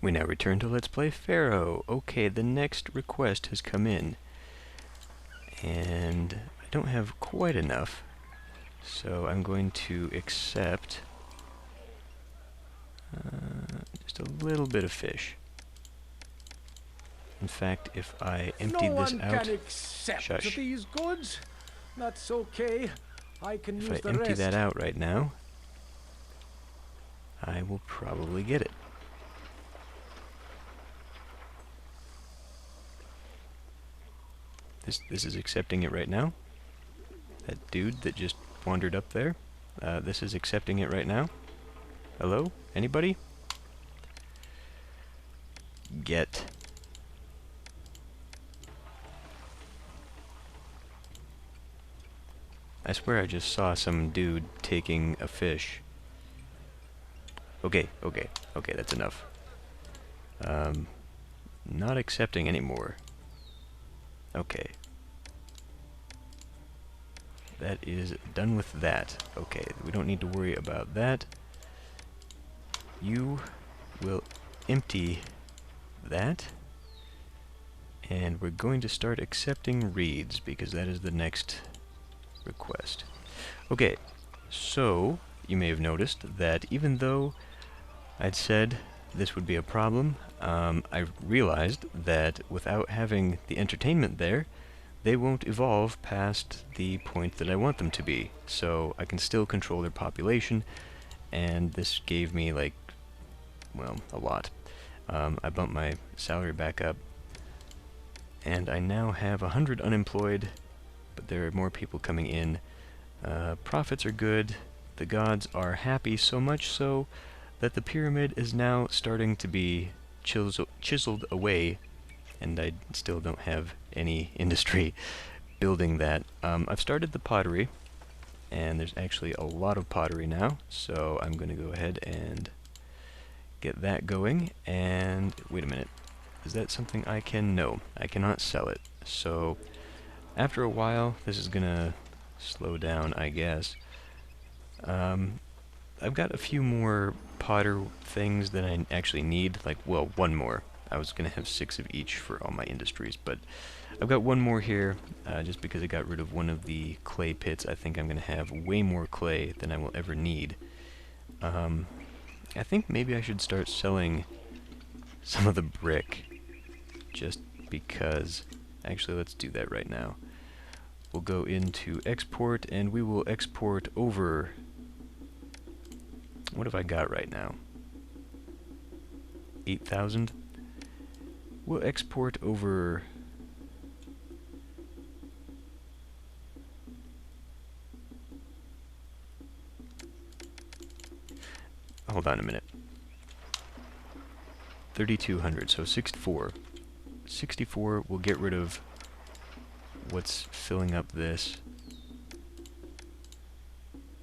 We now return to Let's Play Pharaoh. Okay, the next request has come in. And I don't have quite enough, so I'm going to accept just a little bit of fish. In fact, if I emptied this out... No one can accept these goods. That's okay. I can use the rest. If I empty that out right now, I will probably get it. This is accepting it right now. That dude that just wandered up there, this is accepting it right now. Hello? Anybody? Get. I swear I just saw some dude taking a fish. Okay, that's enough. Not accepting anymore. Okay. That is done with that. Okay, we don't need to worry about that. You will empty that. And we're going to start accepting reeds, because that is the next request. Okay, so you may have noticed that even though I'd said this would be a problem, I realized that without having the entertainment there, they won't evolve past the point that I want them to be. So I can still control their population, and this gave me, like, well, a lot. I bumped my salary back up, and I now have 100 unemployed, but there are more people coming in. Profits are good. The gods are happy, so much so that the pyramid is now starting to be chiseled away, and I still don't have any industry building that. I've started the pottery, and there's actually a lot of pottery now, so I'm going to go ahead and get that going. And wait a minute, is that something I can? No, I cannot sell it. So after a while, this is going to slow down, I guess. I've got a few more potter things that I actually need, like, well, one more. I was going to have 6 of each for all my industries, but I've got one more here, just because I got rid of one of the clay pits. I think I'm going to have way more clay than I will ever need. I think maybe I should start selling some of the brick, just because. Actually, let's do that right now. We'll go into export, and we will export over... What have I got right now? 8,000? We'll export over... Hold on a minute. 3,200, so 64. 64 will get rid of what's filling up this.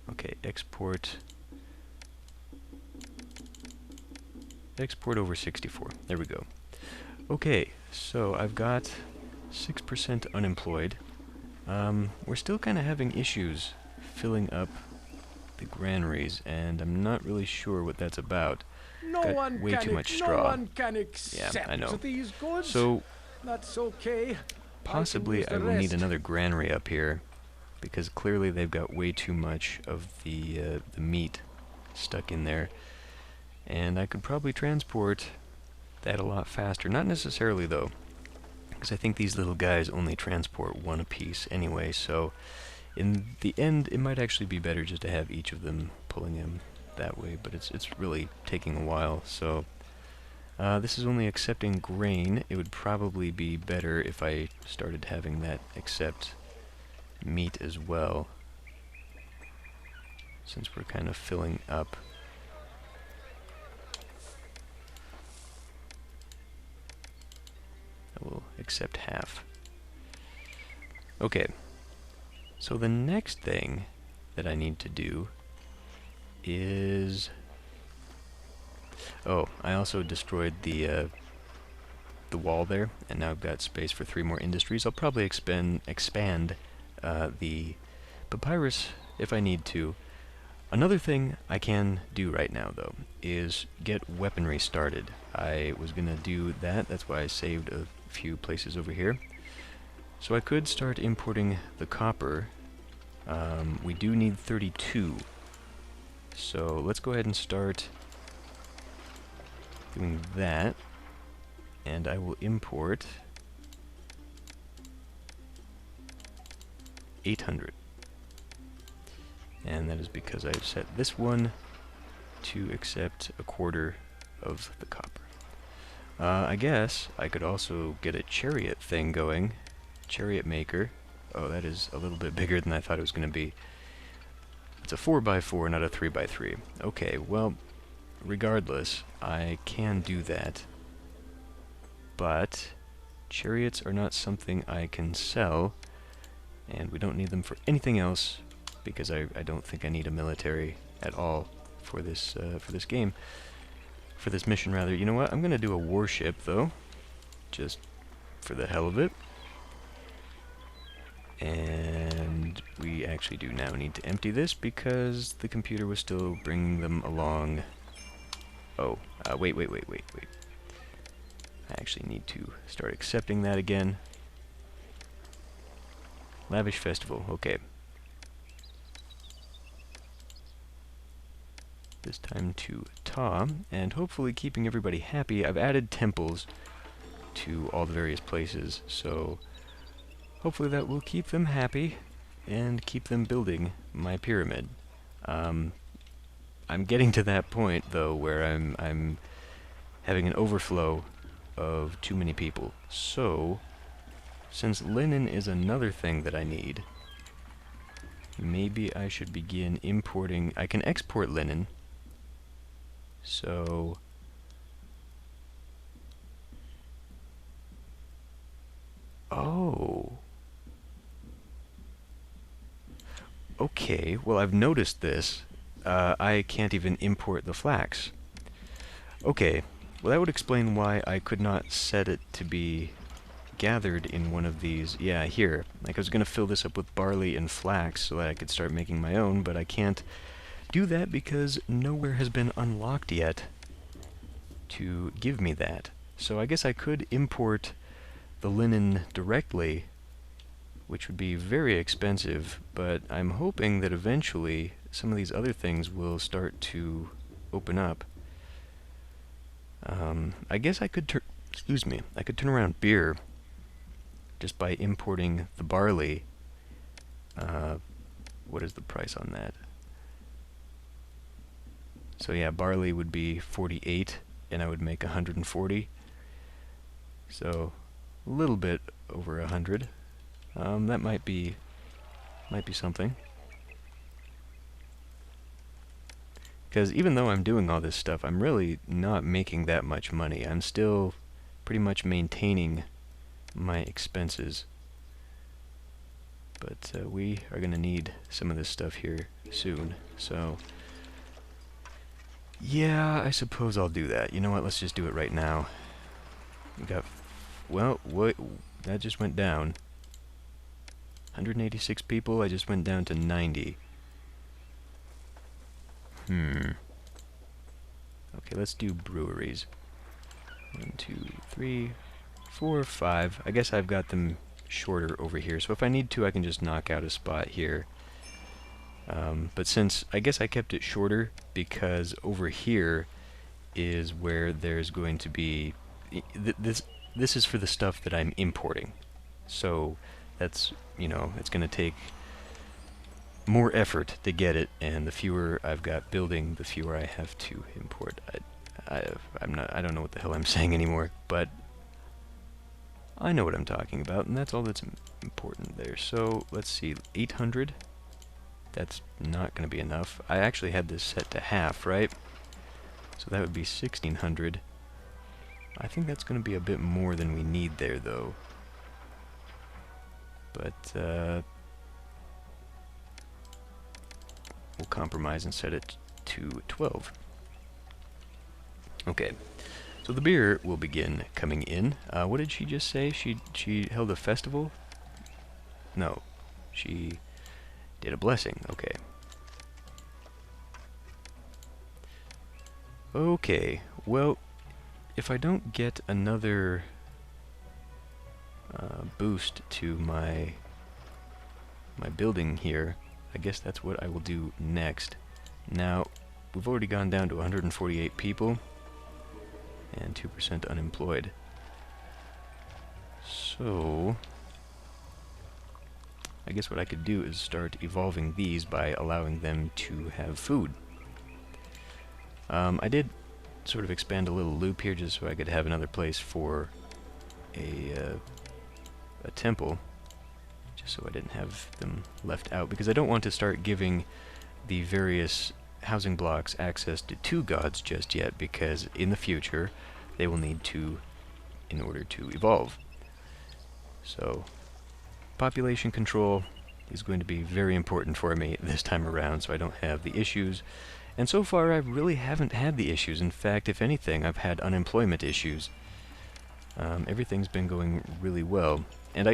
Okay, export... Export over 64. There we go. Okay, so I've got 6% unemployed. We're still kind of having issues filling up the granaries, and I'm not really sure what that's about. Got way too much straw. No one can accept I know. these goods. So that's okay. Possibly I will need another granary up here, because clearly they've got way too much of the meat stuck in there. And I could probably transport that a lot faster. Not necessarily, though, because I think these little guys only transport 1 apiece anyway, so in the end it might actually be better just to have each of them pulling him that way, but it's really taking a while. So this is only accepting grain. It would probably be better if I started having that accept meat as well, since we're kind of filling up. I will accept half. Okay, so the next thing that I need to do is... Oh, I also destroyed the wall there, and now I've got space for 3 more industries. I'll probably expand the papyrus if I need to. Another thing I can do right now, though, is get weaponry started. I was gonna do that. That's why I saved a few places over here. So I could start importing the copper. We do need 32. So let's go ahead and start doing that. And I will import 800. And that is because I've set this one to accept a quarter of the copper. I guess I could also get a chariot thing going. Chariot maker. Oh, that is a little bit bigger than I thought it was going to be. It's a 4x4, not a 3x3. Okay, well, regardless, I can do that. But chariots are not something I can sell, and we don't need them for anything else, because I don't think I need a military at all for this game. For this mission, rather. You know what? I'm going to do a warship, though, just for the hell of it. And we actually do now need to empty this because the computer was still bringing them along. Oh, wait. I actually need to start accepting that again. Lavish Festival, okay. This time to Ta, and hopefully keeping everybody happy. I've added temples to all the various places, so hopefully that will keep them happy and keep them building my pyramid. I'm getting to that point, though, where I'm having an overflow of too many people. So, since linen is another thing that I need, maybe I should begin importing. I can export linen. So, oh. Okay, well, I've noticed this. I can't even import the flax. Okay, well, that would explain why I could not set it to be gathered in one of these. Yeah, here. Like, I was going to fill this up with barley and flax so that I could start making my own, but I can't do that because nowhere has been unlocked yet to give me that. So I guess I could import the linen directly, which would be very expensive, but I'm hoping that eventually some of these other things will start to open up. I guess I could I could turn around beer just by importing the barley. What is the price on that? So yeah, barley would be 48, and I would make 140. So a little bit over 100. That might be something. Because even though I'm doing all this stuff, I'm really not making that much money. I'm still pretty much maintaining my expenses. But we are going to need some of this stuff here soon. So yeah, I suppose I'll do that. You know what? Let's just do it right now. We got... Well, what? That just went down. 186 people, I just went down to 90. Okay, let's do breweries. 1, 2, 3, 4, 5. I guess I've got them shorter over here, so if I need to, I can just knock out a spot here. But since, I guess I kept it shorter because over here is where there's going to be... This is for the stuff that I'm importing. So that's, you know, it's going to take more effort to get it, and the fewer I've got building, the fewer I have to import. I don't know what the hell I'm saying anymore, but I know what I'm talking about, and that's all that's important there. So let's see, 800. That's not going to be enough. I actually had this set to half, right? So that would be 1600. I think that's going to be a bit more than we need there, though. But we'll compromise and set it to 12. Okay, so the beer will begin coming in. What did she just say? She held a festival? No, she did a blessing. Okay. Okay, well, if I don't get another boost to my building here, I guess that's what I will do next. Now, we've already gone down to 148 people and 2% unemployed. So, I guess what I could do is start evolving these by allowing them to have food. I did sort of expand a little loop here just so I could have another place for a temple, just so I didn't have them left out, because I don't want to start giving the various housing blocks access to 2 gods just yet, because in the future they will need to in order to evolve. So population control is going to be very important for me this time around, so I don't have the issues. And so far I really haven't had the issues. In fact, if anything, I've had unemployment issues. Everything's been going really well. And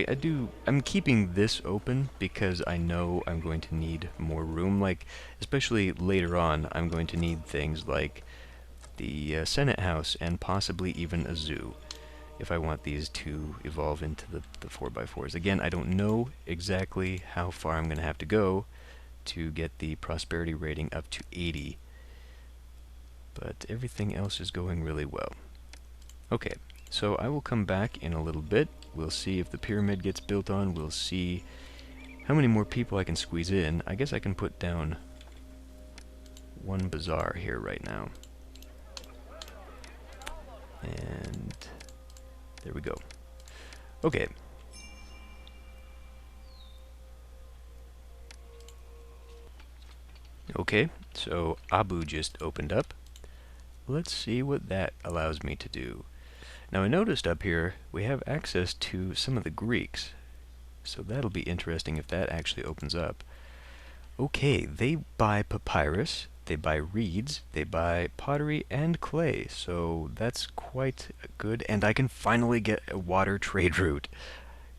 I'm keeping this open because I know I'm going to need more room. Like, especially later on, I'm going to need things like the Senate House and possibly even a zoo if I want these to evolve into the 4x4s. Again, I don't know exactly how far I'm going to have to go to get the prosperity rating up to 80. But everything else is going really well. Okay, so I will come back in a little bit. We'll see if the pyramid gets built on. We'll see how many more people I can squeeze in. I guess I can put down 1 bazaar here right now. And there we go. Okay. Okay, so Abu just opened up. Let's see what that allows me to do. Now I noticed up here we have access to some of the Greeks, so that'll be interesting if that actually opens up. Okay, they buy papyrus, they buy reeds, they buy pottery and clay, so that's quite good, and I can finally get a water trade route.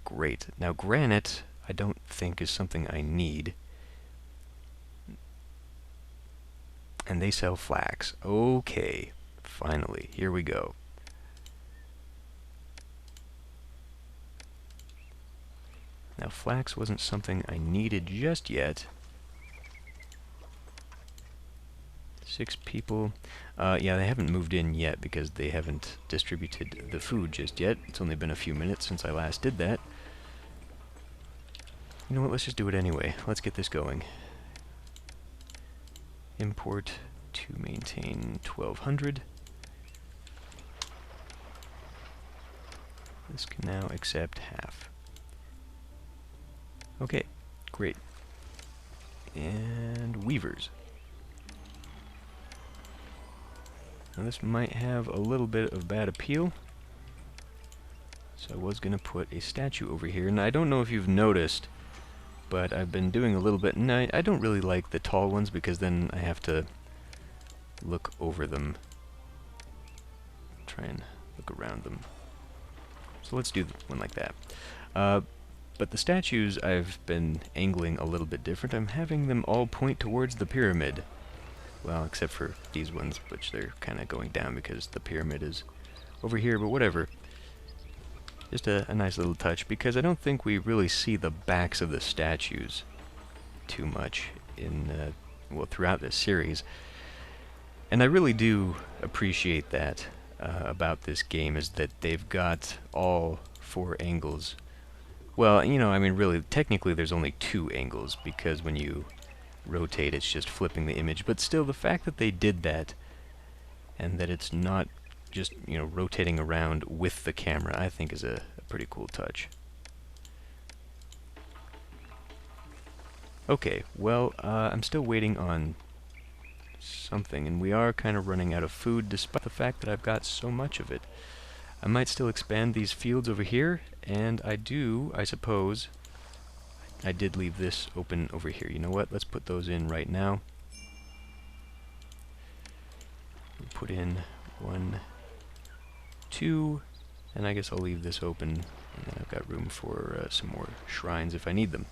Great. Now granite I don't think is something I need. And they sell flax. Okay, finally, here we go. Now, flax wasn't something I needed just yet. 6 people. Yeah, they haven't moved in yet because they haven't distributed the food just yet. It's only been a few minutes since I last did that. You know what, let's just do it anyway. Let's get this going. Import to maintain 1200. This can now accept half. Okay, great. And weavers. Now this might have a little bit of bad appeal. So I was going to put a statue over here. And I don't know if you've noticed, but I've been doing a little bit. And I don't really like the tall ones because then I have to look over them. Try and look around them. So let's do one like that. But the statues I've been angling a little bit different. I'm having them all point towards the pyramid. Well, except for these ones, which they're kind of going down because the pyramid is over here, but whatever. Just a nice little touch, because I don't think we really see the backs of the statues too much in, well, throughout this series. And I really do appreciate that about this game, is that they've got all 4 angles. Well, you know, I mean, really, technically there's only 2 angles, because when you rotate, it's just flipping the image. But still, the fact that they did that, and that it's not just, you know, rotating around with the camera, I think is a pretty cool touch. Okay, well, I'm still waiting on something, and we are kind of running out of food, despite the fact that I've got so much of it. I might still expand these fields over here, and I suppose, I did leave this open over here. You know what? Let's put those in right now. We'll put in 1, 2, and I guess I'll leave this open, and then I've got room for some more shrines if I need them.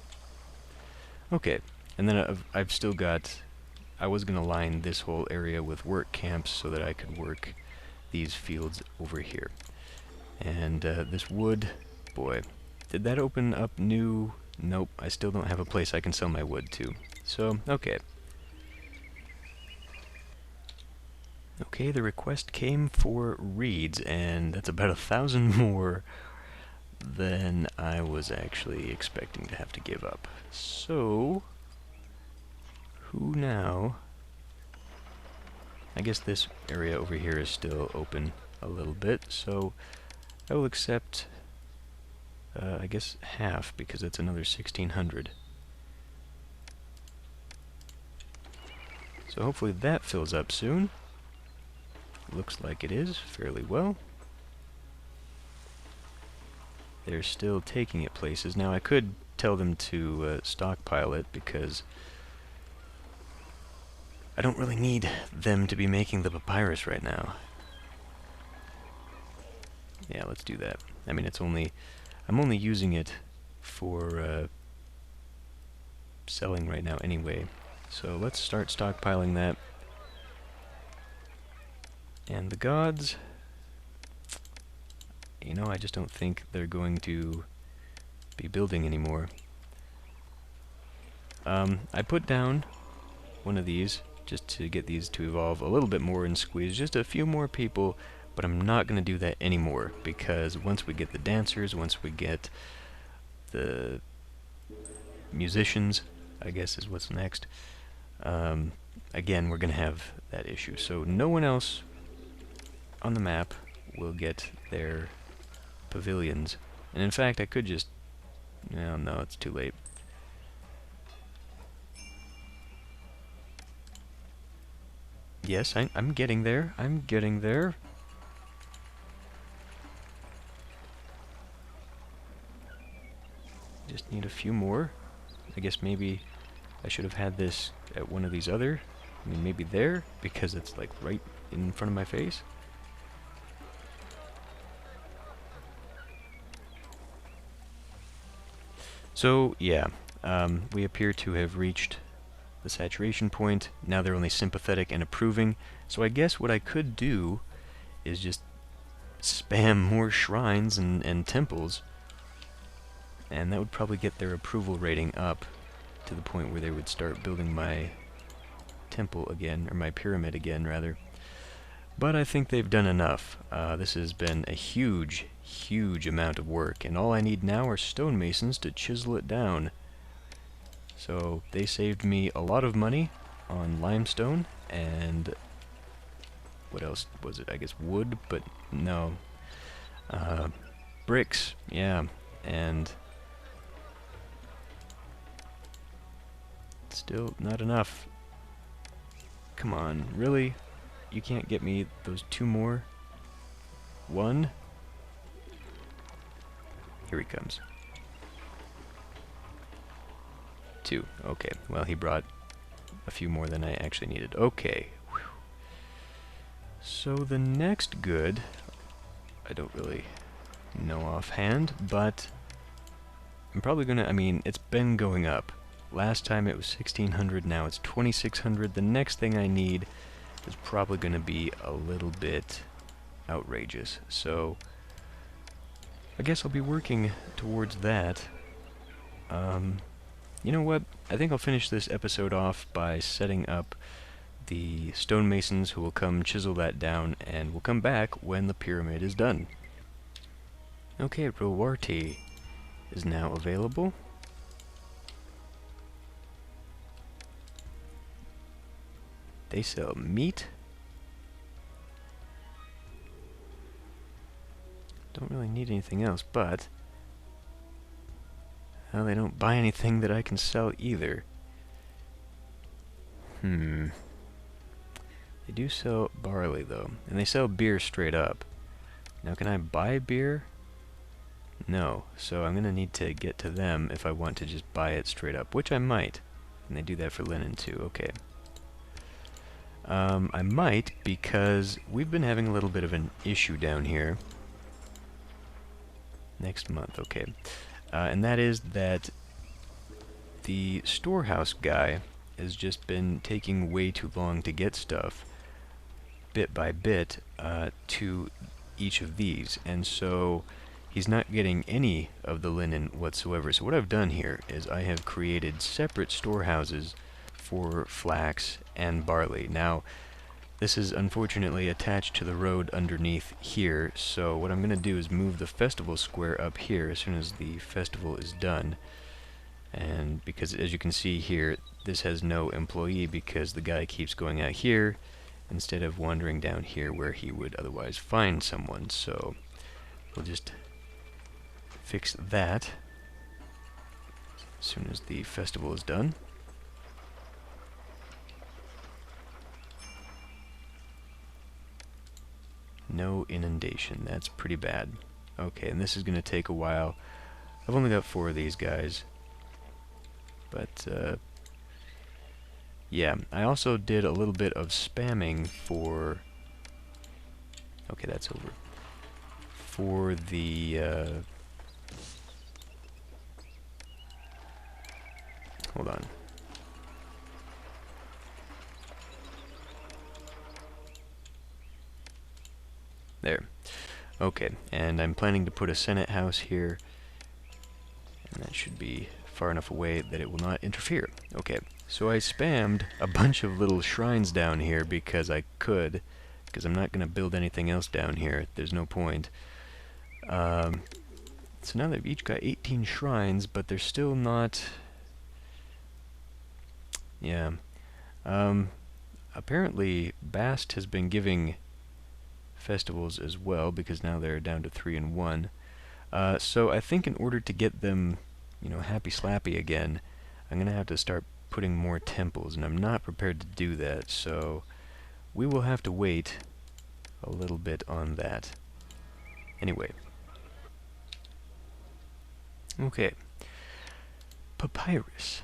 Okay, and then I've still got, I was going to line this whole area with work camps so that I could work these fields over here. And this wood, boy, did that open up new? Nope, I still don't have a place I can sell my wood to. So, okay. Okay, the request came for reeds, and that's about 1,000 more than I was actually expecting to have to give up. So, who now? I guess this area over here is still open a little bit, so I will accept, I guess, half, because it's another 1,600. So hopefully that fills up soon. Looks like it is, fairly well. They're still taking it places. Now I could tell them to stockpile it, because I don't really need them to be making the papyrus right now. Yeah, let's do that. I mean, I'm only using it for selling right now anyway. So let's start stockpiling that. And the gods, you know, I just don't think they're going to be building anymore. I put down one of these just to get these to evolve a little bit more and squeeze just a few more people, but I'm not going to do that anymore, because once we get the dancers, once we get the musicians, I guess is what's next, again, we're going to have that issue. So no one else on the map will get their pavilions. And in fact, I could just... No, it's too late. Yes, I'm getting there. I'm getting there. Just need a few more. I guess maybe I should have had this at one of these other... I mean, maybe there, because it's like right in front of my face. So, yeah, we appear to have reached the saturation point. Now they're only sympathetic and approving. So I guess what I could do is just spam more shrines and temples, and that would probably get their approval rating up to the point where they would start building my temple again, or my pyramid again, rather. But I think they've done enough. This has been a huge, huge amount of work, and all I need now are stonemasons to chisel it down. So they saved me a lot of money on limestone, and what else was it? I guess wood, but no. Bricks, yeah, and still not enough. Come on, really? You can't get me those two more? One? Here he comes. Two. Okay, well, he brought a few more than I actually needed. Okay. Whew. So the next good, I don't really know offhand, but I'm probably gonna, I mean, it's been going up. Last time it was 1,600, now it's 2,600. The next thing I need is probably gonna be a little bit outrageous. So I guess I'll be working towards that. You know what? I think I'll finish this episode off by setting up the stonemasons who will come chisel that down, and we'll come back when the pyramid is done. Okay, Rowarty is now available. They sell meat. Don't really need anything else, but... well, they don't buy anything that I can sell either. They do sell barley, though. And they sell beer straight up. Now, can I buy beer? No. So I'm going to need to get to them if I want to just buy it straight up, which I might. And they do that for linen, too. Okay. I might, because we've been having a little bit of an issue down here. Next month, okay. And that is that the storehouse guy has just been taking way too long to get stuff. bit by bit to each of these, and so he's not getting any of the linen whatsoever. So what I've done here is I have created separate storehouses for flax and barley. Now, this is unfortunately attached to the road underneath here, so what I'm going to do is move the festival square up here as soon as the festival is done. And because, as you can see here, this has no employee because the guy keeps going out here instead of wandering down here where he would otherwise find someone. So we'll just fix that as soon as the festival is done. No inundation. That's pretty bad. Okay, and this is going to take a while. I've only got 4 of these guys. But, yeah. I also did a little bit of spamming for... Okay, that's over. For the, hold on. There. Okay, and I'm planning to put a Senate house here, and that should be far enough away that it will not interfere. Okay, so I spammed a bunch of little shrines down here because I could, because I'm not going to build anything else down here. There's no point. So now they've each got 18 shrines, but they're still not... Yeah. Apparently, Bast has been giving festivals as well, because now they're down to 3 and 1. So I think in order to get them, you know, happy slappy again, I'm gonna have to start putting more temples, and I'm not prepared to do that, so we will have to wait a little bit on that. Anyway. Okay. Papyrus.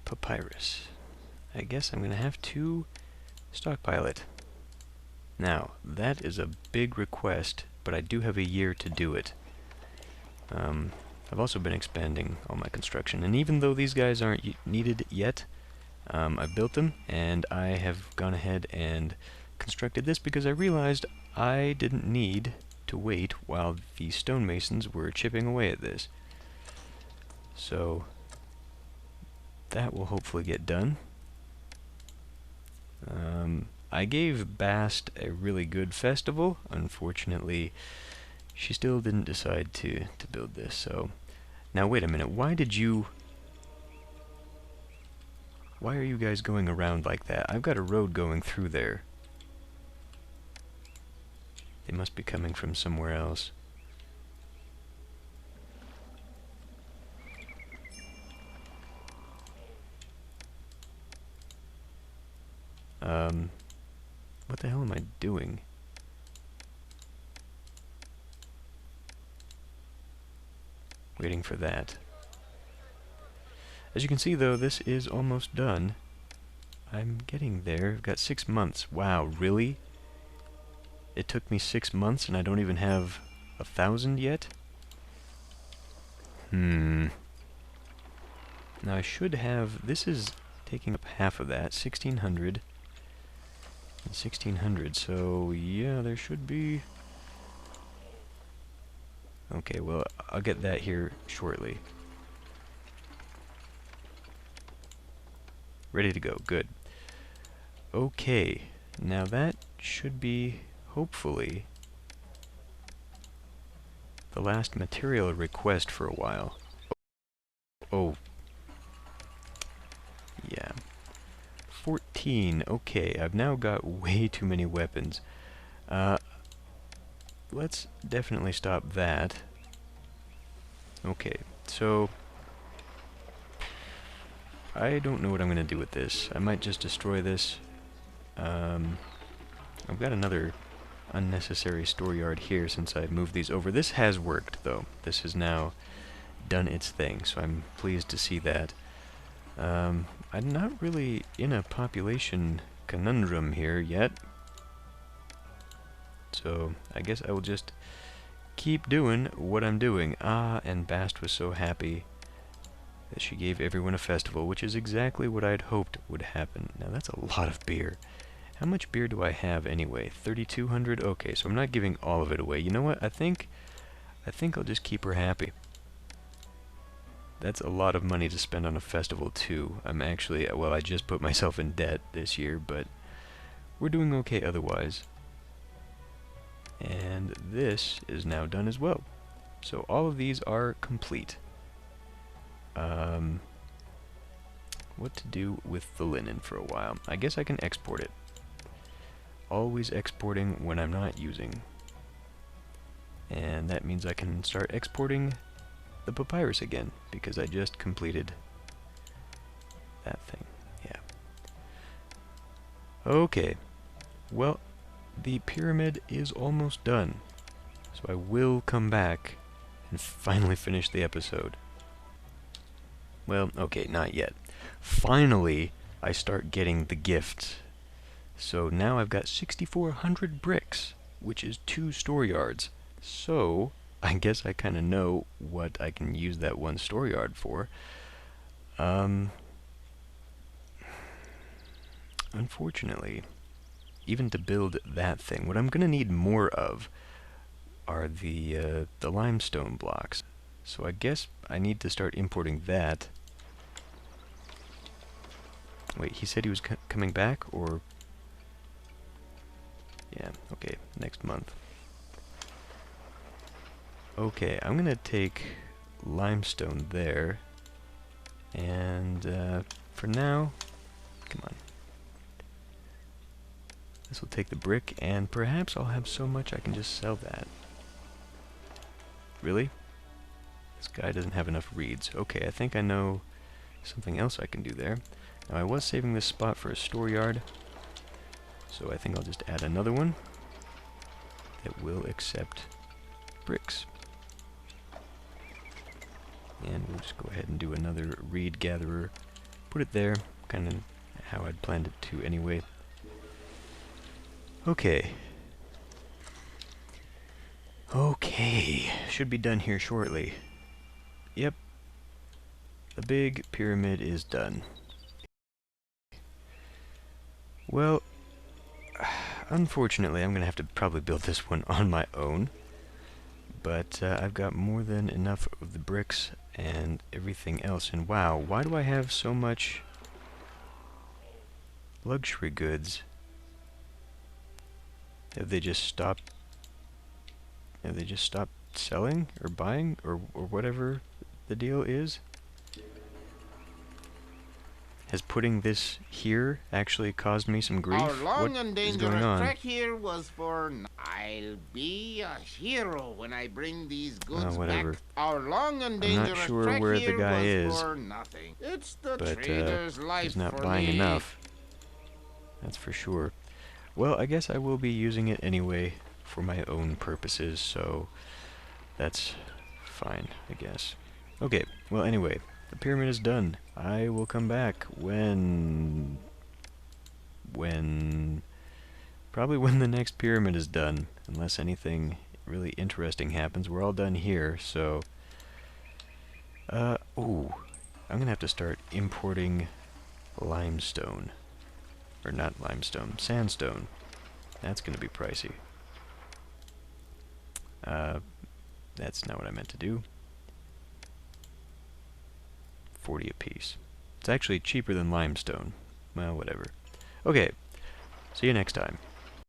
Papyrus. I guess I'm gonna have to stockpile it. Now, that is a big request, but I do have a year to do it. I've also been expanding all my construction, and even though these guys aren't needed yet, I've built them, and I have gone ahead and constructed this because I realized I didn't need to wait while the stonemasons were chipping away at this. So, that will hopefully get done. I gave Bast a really good festival. Unfortunately, she still didn't decide to build this, so... Now, wait a minute, why are you guys going around like that? I've got a road going through there. They must be coming from somewhere else. What the hell am I doing? Waiting for that. As you can see, though, this is almost done. I'm getting there. I've got 6 months. Wow, really? It took me 6 months and I don't even have 1,000 yet? Now I should have... This is taking up half of that. 1,600. And 1,600, so yeah, there should be... Okay, well, I'll get that here shortly. Ready to go, good. Okay, now that should be, hopefully, the last material request for a while. Oh. Yeah. 14, okay, I've now got way too many weapons. Let's definitely stop that. Okay, so... I don't know what I'm going to do with this. I might just destroy this. I've got another unnecessary store yard here since I moved these over. This has worked, though. This has now done its thing, so I'm pleased to see that. I'm not really in a population conundrum here yet. So, I guess I will just keep doing what I'm doing. Ah, and Bast was so happy that she gave everyone a festival, which is exactly what I'd hoped would happen. Now, that's a lot of beer. How much beer do I have anyway? 3,200? Okay, so I'm not giving all of it away. You know what? I think I'll just keep her happy. That's a lot of money to spend on a festival, too. I'm actually, well, I just put myself in debt this year, but we're doing okay otherwise. And this is now done as well. So all of these are complete. What to do with the linen for a while? I guess I can export it. Always exporting when I'm not using. And that means I can start exporting the papyrus again, because I just completed that thing. Yeah. Okay. Well, the pyramid is almost done. So I will come back and finally finish the episode. Well, okay, not yet. Finally, I start getting the gift. So now I've got 6,400 bricks, which is 2 storeyards. So, I guess I kind of know what I can use that 1 storeyard for. Unfortunately, even to build that thing, what I'm going to need more of are the limestone blocks. So I guess I need to start importing that. Wait, he said he was coming back, or... Yeah, okay, next month. Okay, I'm gonna take limestone there, and for now, come on. This will take the brick, and perhaps I'll have so much I can just sell that. Really? This guy doesn't have enough reeds. Okay, I think I know something else I can do there. Now, I was saving this spot for a storeyard, so I think I'll just add another one that will accept bricks. And we'll just go ahead and do another reed gatherer. Put it there, kind of how I'd planned it to anyway. Okay. Okay, should be done here shortly. Yep. The big pyramid is done. Well, unfortunately, I'm going to have to probably build this one on my own. But I've got more than enough of the bricks and everything else. And wow, why do I have so much luxury goods? Have they just stopped? Have they just stopped selling or buying or whatever the deal is? Has putting this here actually caused me some grief? Our long what and is dangerous going on? trek here was for... I'll be a hero when I bring these goods whatever. back. Our long and I'm dangerous not sure trek where here the guy was is, for nothing. It's the but trader's life he's not for buying me. enough. That's for sure. Well, I guess I will be using it anyway for my own purposes, so that's fine, I guess. Okay, well, anyway, the pyramid is done. I will come back when... Probably when the next pyramid is done, unless anything really interesting happens. We're all done here, so... ooh, I'm gonna have to start importing limestone. Or not limestone, sandstone. That's gonna be pricey. That's not what I meant to do. 40 apiece. It's actually cheaper than limestone. Well, whatever. Okay, see you next time.